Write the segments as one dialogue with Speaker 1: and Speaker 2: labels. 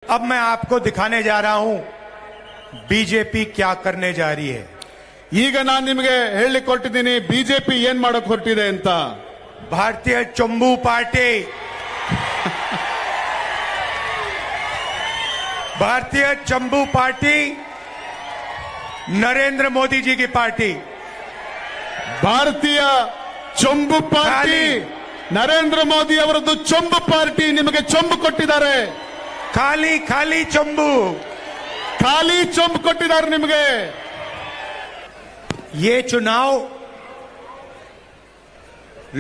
Speaker 1: अब मैं आपको दिखाने जा रहा हूं बीजेपी क्या करने जा रही है।
Speaker 2: ಈಗ ನಾನು ನಿಮಗೆ ಹೇಳಲಿಕ್ಕೆ ಹೊರಟಿದ್ದೀನಿ ಬಿಜೆಪಿ ಏನ್ ಮಾಡಕ್ ಹೊರಟಿದೆ ಅಂತ।
Speaker 1: भारतीय चंबू पार्टी भारतीय चंबू पार्टी नरेंद्र मोदी जी की पार्टी।
Speaker 2: ಭಾರತೀಯ ಚೊಂಬು ಪಾರ್ಟಿ ನರೇಂದ್ರ ಮೋದಿ ಅವರದ್ದು ಚೊಂಬು ಪಾರ್ಟಿ ನಿಮಗೆ ಚೊಂಬು ಕೊಟ್ಟಿದ್ದಾರೆ।
Speaker 1: खाली खाली चंबू
Speaker 2: ಖಾಲಿ ಚೊಂಬು ಕೊಟ್ಟಿದ್ದಾರೆ ನಿಮಗೆ।
Speaker 1: ये चुनाव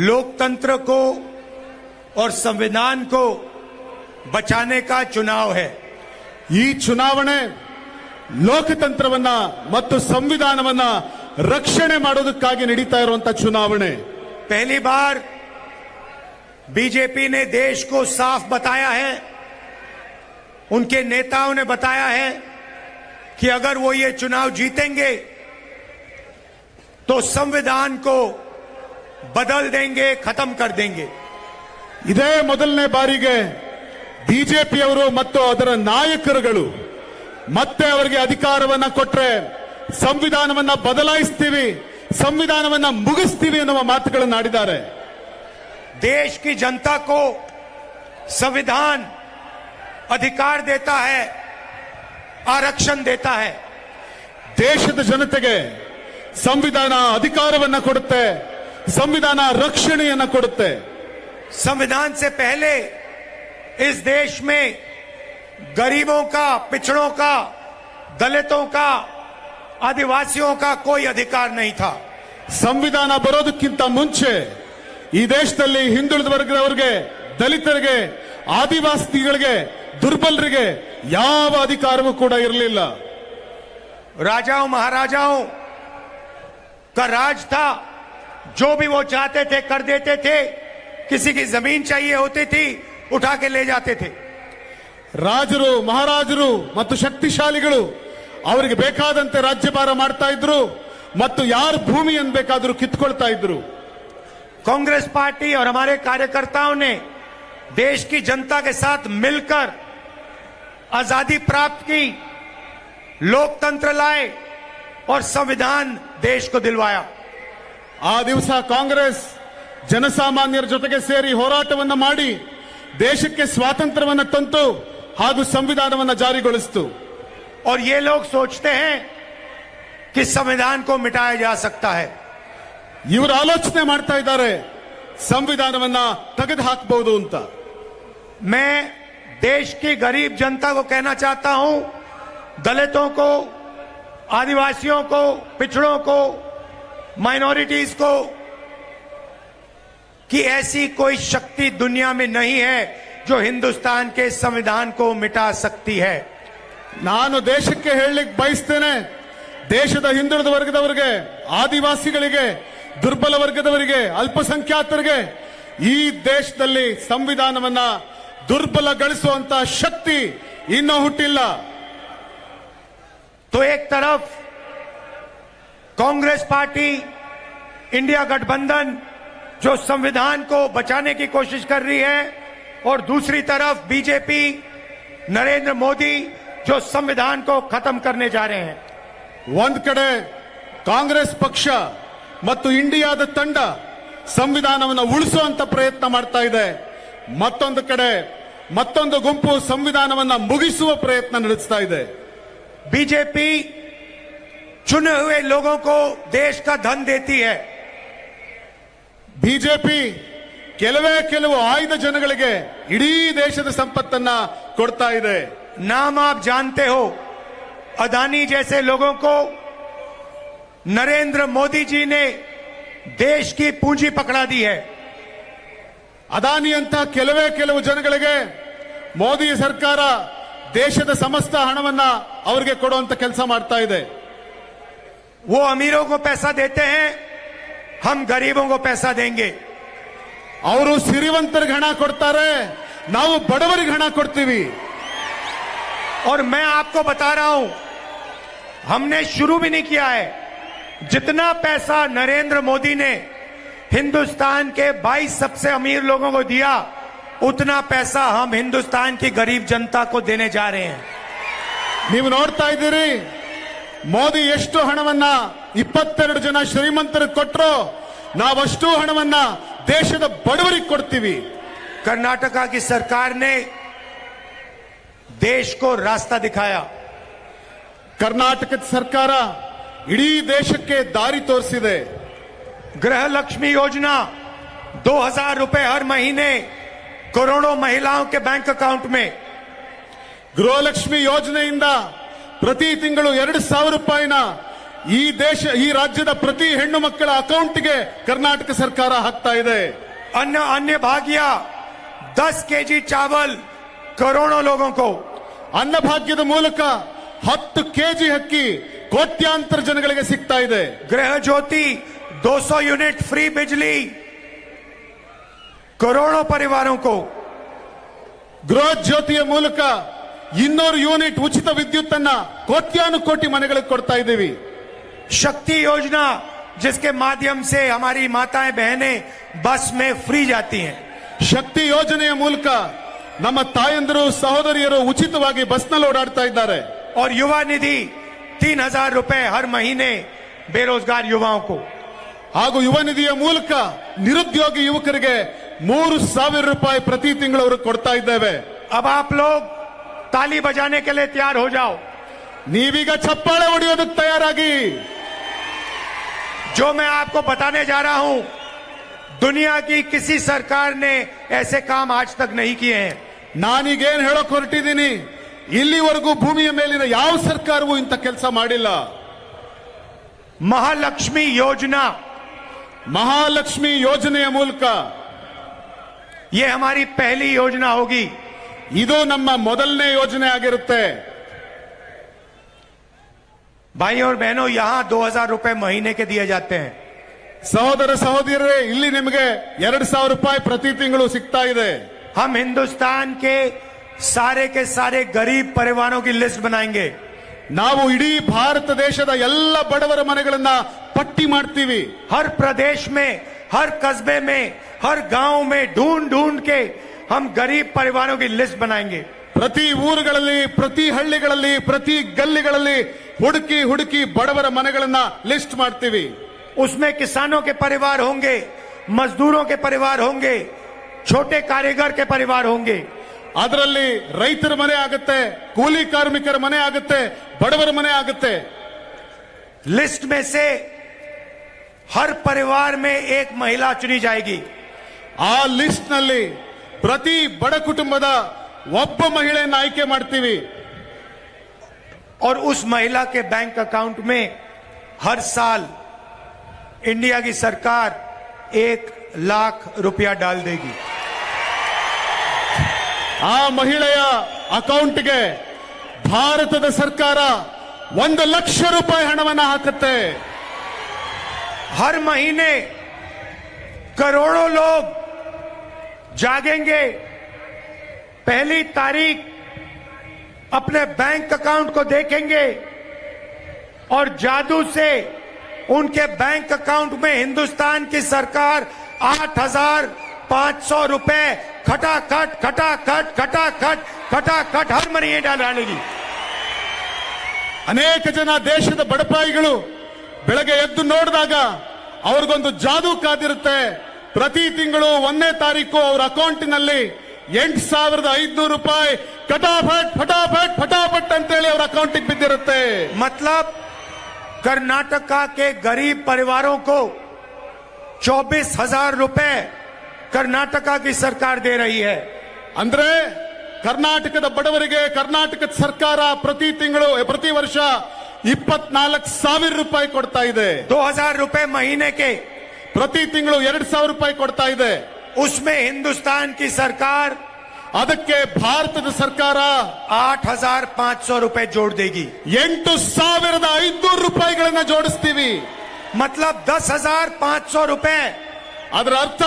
Speaker 1: लोकतंत्र को और संविधान को बचाने का चुनाव है।
Speaker 2: ಈ ಚುನಾವಣೆ ಲೋಕತಂತ್ರವನ್ನ ಮತ್ತು ಸಂವಿಧಾನವನ್ನ ರಕ್ಷಣೆ ಮಾಡೋದಕ್ಕಾಗಿ ನಡೀತಾ ಇರುವಂತ ಚುನಾವಣೆ।
Speaker 1: पहली बार बीजेपी ने देश को साफ बताया है, उनके नेताओं ने बताया है कि अगर वो ये चुनाव जीतेंगे तो संविधान को बदल देंगे, खत्म कर देंगे।
Speaker 2: ಇದೇ ಮೊದಲನೇ ಬಾರಿಗೆ ಬಿಜೆಪಿಯವರು ಮತ್ತು ಅದರ ನಾಯಕರುಗಳು ಮತ್ತೆ ಅವರಿಗೆ ಅಧಿಕಾರವನ್ನ ಕೊಟ್ರೆ ಸಂವಿಧಾನವನ್ನ ಬದಲಾಯಿಸ್ತೀವಿ, ಸಂವಿಧಾನವನ್ನ ಮುಗಿಸ್ತೀವಿ ಎನ್ನುವ ಮಾತುಗಳನ್ನು ಆಡಿದ್ದಾರೆ।
Speaker 1: देश की जनता को संविधान अधिकार देता है, आरक्षण देता है।
Speaker 2: ದೇಶದ ಜನತೆಗೆ ಸಂವಿಧಾನ ಅಧಿಕಾರವನ್ನ ಕೊಡುತ್ತೆ, ಸಂವಿಧಾನ ರಕ್ಷಣೆಯನ್ನ ಕೊಡುತ್ತೆ।
Speaker 1: संविधान से पहले इस देश में गरीबों का, पिछड़ों का, दलितों का, आदिवासियों का कोई अधिकार नहीं था।
Speaker 2: ಸಂವಿಧಾನ ಬರೋದಕ್ಕಿಂತ ಮುಂಚೆ ಈ ದೇಶದಲ್ಲಿ ಹಿಂದುಳಿದ ವರ್ಗದವರಿಗೆ, ದಲಿತರಿಗೆ, ಆದಿವಾಸಿಗಳಿಗೆ, ದುರ್ಬಲರಿಗೆ ಯಾವ ಅಧಿಕಾರವೂ ಕೂಡ ಇರಲಿಲ್ಲ।
Speaker 1: राजाओं महाराजाओं का राज था, जो भी वो चाहते थे कर देते थे। किसी की जमीन चाहिए होती थी उठा के ले जाते थे।
Speaker 2: ರಾಜರು, ಮಹಾರಾಜರು ಮತ್ತು ಶಕ್ತಿಶಾಲಿಗಳು ಅವರಿಗೆ ಬೇಕಾದಂತೆ ರಾಜ್ಯಭಾರ ಮಾಡ್ತಾ ಇದ್ರು ಮತ್ತು ಯಾರ ಭೂಮಿಯನ್ನು ಬೇಕಾದರೂ ಕಿತ್ಕೊಳ್ತಾ ಇದ್ರು।
Speaker 1: कांग्रेस पार्टी और हमारे कार्यकर्ताओं ने देश की जनता के साथ मिलकर आजादी प्राप्त की, लोकतंत्र लाए और संविधान देश को दिलवाया।
Speaker 2: ಆ ದಿವಸ ಕಾಂಗ್ರೆಸ್ ಜನಸಾಮಾನ್ಯರ ಜೊತೆಗೆ ಸೇರಿ ಹೋರಾಟವನ್ನ ಮಾಡಿ ದೇಶಕ್ಕೆ ಸ್ವಾತಂತ್ರ್ಯವನ್ನ ತಂತು ಹಾಗೂ ಸಂವಿಧಾನವನ್ನ ಜಾರಿಗೊಳಿಸಿತು।
Speaker 1: और ये लोग सोचते हैं कि संविधान को मिटाया जा सकता है।
Speaker 2: ಇವರು ಆಲೋಚನೆ ಮಾಡ್ತಾ ಇದ್ದಾರೆ ಸಂವಿಧಾನವನ್ನ ತೆಗೆದು ಹಾಕಬಹುದು ಅಂತ।
Speaker 1: मैं देश की गरीब जनता को कहना चाहता हूं, दलितों को, आदिवासियों को, पिछड़ों को, माइनॉरिटीज को, कि ऐसी कोई शक्ति दुनिया में नहीं है जो हिंदुस्तान के संविधान को मिटा सकती है।
Speaker 2: ನಾನು ದೇಶಕ್ಕೆ ಹೇಳಲಿಕ್ಕೆ ಬಯಸ್ತೇನೆ, ದೇಶದ ಹಿಂದುಳಿದ ವರ್ಗದವರಿಗೆ, ಆದಿವಾಸಿಗಳಿಗೆ, ದುರ್ಬಲ ವರ್ಗದವರಿಗೆ, ಅಲ್ಪಸಂಖ್ಯಾತರಿಗೆ ಈ ದೇಶದಲ್ಲಿ ಸಂವಿಧಾನವನ್ನ ದುರ್ಬಲಗೊಳಿಸುವಂತ ಶಕ್ತಿ ಇನ್ನೂ ಹುಟ್ಟಿಲ್ಲ।
Speaker 1: तो एक तरफ कांग्रेस पार्टी, इंडिया गठबंधन जो संविधान को बचाने की कोशिश कर रही है, और दूसरी तरफ बीजेपी, नरेंद्र मोदी जो संविधान को खत्म करने जा रहे हैं।
Speaker 2: ಒಂದ್ ಕಡೆ ಕಾಂಗ್ರೆಸ್ ಪಕ್ಷ ಮತ್ತು ಇಂಡಿಯಾದ ತಂಡ ಸಂವಿಧಾನವನ್ನು ಉಳಿಸುವಂತ ಪ್ರಯತ್ನ ಮಾಡ್ತಾ ಇದೆ, ಮತ್ತೊಂದು ಕಡೆ ಮತ್ತೊಂದು ಗುಂಪು ಸಂವಿಧಾನವನ್ನ ಮುಗಿಸುವ ಪ್ರಯತ್ನ ನಡೆಸ್ತಾ ಇದೆ।
Speaker 1: बीजेपी चुने हुए लोगों को देश का धन देती है।
Speaker 2: ಬಿಜೆಪಿ ಕೆಲವು ಆಯ್ದ ಜನಗಳಿಗೆ ಇಡೀ ದೇಶದ ಸಂಪತ್ತನ್ನ ಕೊಡ್ತಾ ಇದೆ।
Speaker 1: नाम आप जानते हो, अदानी जैसे लोगों को नरेंद्र मोदी जी ने देश की पूंजी पकड़ा दी है।
Speaker 2: ಅದಾನಿ ಅಂತ ಕೆಲವು ಜನಗಳಿಗೆ ಮೋದಿ ಸರ್ಕಾರ ದೇಶದ ಸಮಸ್ತ ಹಣವನ್ನ ಅವರಿಗೆ ಕೊಡುವಂತ ಕೆಲಸ ಮಾಡ್ತಾ ಇದೆ।
Speaker 1: वो अमीरों को पैसा देते हैं, हम गरीबों को पैसा देंगे।
Speaker 2: ಅವರು ಸಿರಿವಂತರಿಗೆ ಹಣ ಕೊಡ್ತಾರೆ, ನಾವು ಬಡವರಿಗೆ ಹಣ ಕೊಡ್ತೀವಿ।
Speaker 1: और मैं आपको बता रहा हूं, हमने शुरू भी नहीं किया है। जितना पैसा नरेंद्र मोदी ने हिंदुस्तान के 22 सबसे अमीर लोगों को दिया, उतना पैसा हम हिंदुस्तान की गरीब जनता को देने जा रहे हैं।
Speaker 2: ನೀವು ನೋಡ್ತಾ ಇದ್ದೀರಿ ಮೋದಿ ಎಷ್ಟು ಹಣವನ್ನ 22 ಜನ ಶ್ರೀಮಂತರಿಗೆ ಕೊಟ್ಟರು, ನಾವಷ್ಟು ಹಣವನ್ನ ದೇಶದ ಬಡವರಿಗೆ ಕೊಡ್ತೀವಿ।
Speaker 1: कर्नाटका की सरकार ने देश को रास्ता दिखाया।
Speaker 2: ಕರ್ನಾಟಕದ ಸರ್ಕಾರ ಇಡೀ ದೇಶಕ್ಕೆ ದಾರಿ ತೋರಿಸಿದೆ।
Speaker 1: गृह लक्ष्मी योजना 2000 रुपए हर महीने करोड़ों महिलाओं के बैंक अकाउंट में।
Speaker 2: ಗೃಹಲಕ್ಷ್ಮಿ ಯೋಜನೆಯಿಂದ ಪ್ರತಿ ತಿಂಗಳು 2000 ರೂಪಾಯಿನ ಈ ರಾಜ್ಯದ ಪ್ರತಿ ಹೆಣ್ಣು ಮಕ್ಕಳ ಅಕೌಂಟ್ಗೆ ಕರ್ನಾಟಕ ಸರ್ಕಾರ ಹಾಕ್ತಾ ಇದೆ।
Speaker 1: अन्य भाग्य 10 केजी चावल करोड़ों लोगों को।
Speaker 2: ಅನ್ನಭಾಗ್ಯದ ಮೂಲಕ 10 ಕೆಜಿ ಅಕ್ಕಿ ಕೋಟ್ಯಾಂತರ ಜನಗಳಿಗೆ ಸಿಗ್ತಾ ಇದೆ।
Speaker 1: गृह ज्योति 200 यूनिट फ्री बिजली करोड़ों परिवारों को।
Speaker 2: ಗೃಹ ಜ್ಯೋತಿಯ ಮೂಲಕ 200 ಯೂನಿಟ್ ಉಚಿತ ವಿದ್ಯುತ್ ಅನ್ನ ಕೋಟ್ಯಾನುಕೋಟಿ ಮನೆಗಳಿಗೆ ಕೊಡ್ತಾ ಇದ್ದೀವಿ।
Speaker 1: शक्ति योजना जिसके माध्यम से हमारी माताएं बहनें बस में फ्री जाती हैं।
Speaker 2: ಶಕ್ತಿ ಯೋಜನೆಯ ಮೂಲಕ ನಮ್ಮ ತಾಯಂದಿರು ಸಹೋದರಿಯರು ಉಚಿತವಾಗಿ ಬಸ್ನಲ್ಲಿ ಓಡಾಡ್ತಾ ಇದ್ದಾರೆ।
Speaker 1: और युवा निधि 3000 रुपए हर महीने बेरोजगार युवाओं को।
Speaker 2: ಹಾಗೂ ಯುವ ನಿಧಿಯ ಮೂಲಕ ನಿರುದ್ಯೋಗಿ ಯುವಕರಿಗೆ 3000 ರೂಪಾಯಿ ಪ್ರತಿ ತಿಂಗಳು ಅವರು ಕೊಡ್ತಾ ಇದ್ದೇವೆ।
Speaker 1: अब आप लोग ताली बजाने के लिए तैयार हो जाओ।
Speaker 2: ನೀವೀಗ ಚಪ್ಪಾಳೆ ಹೊಡೆಯೋದಕ್ಕೆ ತಯಾರಾಗಿ।
Speaker 1: जो मैं आपको बताने जा रहा हूं, दुनिया की किसी सरकार ने ऐसे काम आज तक नहीं किए हैं।
Speaker 2: ನಾನೀಗೇನ್ ಹೇಳೋಕ್ ಹೊರಟಿದ್ದೀನಿ, ಇಲ್ಲಿವರೆಗೂ ಭೂಮಿಯ ಮೇಲಿನ ಯಾವ ಸರ್ಕಾರವೂ ಇಂಥ ಕೆಲಸ ಮಾಡಿಲ್ಲ।
Speaker 1: महालक्ष्मी योजना,
Speaker 2: ಮಹಾಲಕ್ಷ್ಮಿ ಯೋಜನೆಯ ಮೂಲಕ
Speaker 1: ये हमारी पहली योजना होगी।
Speaker 2: ಇದು ನಮ್ಮ ಮೊದಲನೇ ಯೋಜನೆ ಆಗಿರುತ್ತೆ।
Speaker 1: भाई और बहनों, यहां 2000 रुपए महीने के दिए जाते हैं।
Speaker 2: ಸಹೋದರ ಸಹೋದರಿಯರೇ, ಇಲ್ಲಿ ನಿಮಗೆ 2000 ರೂಪಾಯಿ ಪ್ರತಿ ತಿಂಗಳು ಸಿಗ್ತಾ ಇದೆ।
Speaker 1: हम हिंदुस्तान के सारे गरीब परिवारों की लिस्ट बनाएंगे।
Speaker 2: ನಾವು ಇಡೀ ಭಾರತ ದೇಶದ ಎಲ್ಲ ಬಡವರ ಮನೆಗಳನ್ನ ಪಟ್ಟಿ ಮಾಡ್ತೀವಿ।
Speaker 1: हर प्रदेश में, हर कस्बे में, हर गांव में ढूंढ के हम गरीब परिवारों की लिस्ट बनाएंगे।
Speaker 2: ಪ್ರತಿ ಊರುಗಳಲ್ಲಿ, ಪ್ರತಿ ಹಳ್ಳಿಗಳಲ್ಲಿ, ಪ್ರತಿ ಗಲ್ಲಿಗಳಲ್ಲಿ ಹುಡುಕಿ ಬಡವರ ಮನೆಗಳನ್ನ ಲಿಸ್ಟ್ ಮಾಡ್ತೀವಿ।
Speaker 1: उसमें किसानों के परिवार होंगे, मजदूरों के परिवार होंगे, छोटे कारीगर के परिवार होंगे।
Speaker 2: ಅದರಲ್ಲಿ ರೈತರ ಮನೆ ಆಗುತ್ತೆ, ಕೂಲಿ ಕಾರ್ಮಿಕರ ಮನೆ ಆಗುತ್ತೆ, ಬಡವರ ಮನೆ ಆಗುತ್ತೆ।
Speaker 1: लिस्ट में से हर परिवार में एक महिला चुनी जाएगी।
Speaker 2: ಆ ಲಿಸ್ಟ್ ನಲ್ಲಿ ಪ್ರತಿ ಬಡ ಕುಟುಂಬದ ಒಬ್ಬ ಮಹಿಳೆಯನ್ನು ಆಯ್ಕೆ ಮಾಡ್ತೀವಿ।
Speaker 1: और उस महिला के बैंक अकाउंट में हर साल इंडिया की सरकार 1 लाख रुपया डाल देगी।
Speaker 2: ಆ ಮಹಿಳೆಯ ಅಕೌಂಟ್ಗೆ ಭಾರತದ ಸರ್ಕಾರ 1 ಲಕ್ಷ ರೂಪಾಯಿ ಹಣವನ್ನು ಹಾಕುತ್ತೆ।
Speaker 1: हर महीने करोड़ों लोग जागेंगे, पहली तारीख अपने बैंक अकाउंट को देखेंगे और जादू से उनके बैंक अकाउंट में हिंदुस्तान की सरकार 8500 रुपए खटाखट हर महीने डालेगी।
Speaker 2: ಅನೇಕ ಜನ ದೇಶದ ಬಡಪಾಯಿಗಳು ಬೆಳಗ್ಗೆ ಎದ್ದು ನೋಡಿದಾಗ ಅವ್ರಿಗೊಂದು ಜಾದೂ ಕಾದಿರುತ್ತೆ। ಪ್ರತಿ ತಿಂಗಳು 1ನೇ ತಾರೀಕು ಅವರ ಅಕೌಂಟಿನಲ್ಲಿ 8500 ರೂಪಾಯಿ ಫಟಾಫಟ್ ಅಂತೇಳಿ ಅವರ ಅಕೌಂಟಿಗೆ ಬಿದ್ದಿರುತ್ತೆ।
Speaker 1: मतलब कर्नाटका के गरीब परिवारों को 24,000 रुपए कर्नाटका की सरकार दे रही है।
Speaker 2: ಅಂದ್ರೆ ಕರ್ನಾಟಕದ ಬಡವರಿಗೆ ಕರ್ನಾಟಕದ ಸರ್ಕಾರ ಪ್ರತಿ ವರ್ಷ 24,000 ರೂಪಾಯಿ ಕೊಡ್ತಾ ಇದೆ।
Speaker 1: 2000 रुपए महीने के,
Speaker 2: ಪ್ರತಿ ತಿಂಗಳು 2000 ರೂಪಾಯಿ ಕೊಡ್ತಾ ಇದೆ।
Speaker 1: उसमें हिंदुस्तान की सरकार
Speaker 2: ಅದಕ್ಕೆ ಭಾರತದ ಸರ್ಕಾರ
Speaker 1: 8500 रुपए जोड़ देगी।
Speaker 2: 8500 ರೂಪಾಯಿಗಳನ್ನ ಜೋಡಿಸ್ತೀವಿ।
Speaker 1: मतलब 10,500 रुपए,
Speaker 2: ಅದರ ಅರ್ಥ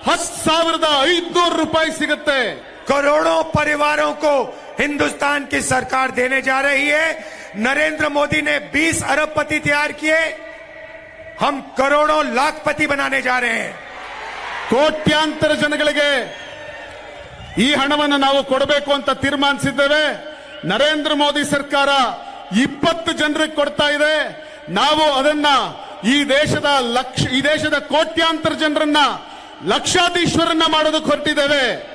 Speaker 2: 10,500 ರೂಪಾಯಿ ಸಿಗುತ್ತೆ।
Speaker 1: करोड़ों परिवारों को हिंदुस्तान की सरकार देने जा रही है। नरेंद्र मोदी ने 20 अरबपति तैयार किए, हम करोड़ों लाखपति बनाने जा रहे हैं।
Speaker 2: ಕೋಟ್ಯಾಂತರ ಜನಗಳಿಗೆ ಈ ಹಣವನ್ನು ನಾವು ಕೊಡಬೇಕು ಅಂತ ತೀರ್ಮಾನಿಸಿದ್ದೇವೆ. ನರೇಂದ್ರ ಮೋದಿ ಸರ್ಕಾರ 20 ಜನರಿಗೆ ಕೊಡ್ತಾ ಇದೆ. ನಾವು ಅದನ್ನ ಈ ದೇಶದ ಕೋಟ್ಯಾಂತರ ಜನರನ್ನ ಲಕ್ಷಾಧೀಶ್ವರನ್ನ ಮಾಡೋದಕ್ಕೆ ಹೊರಟಿದ್ದೇವೆ.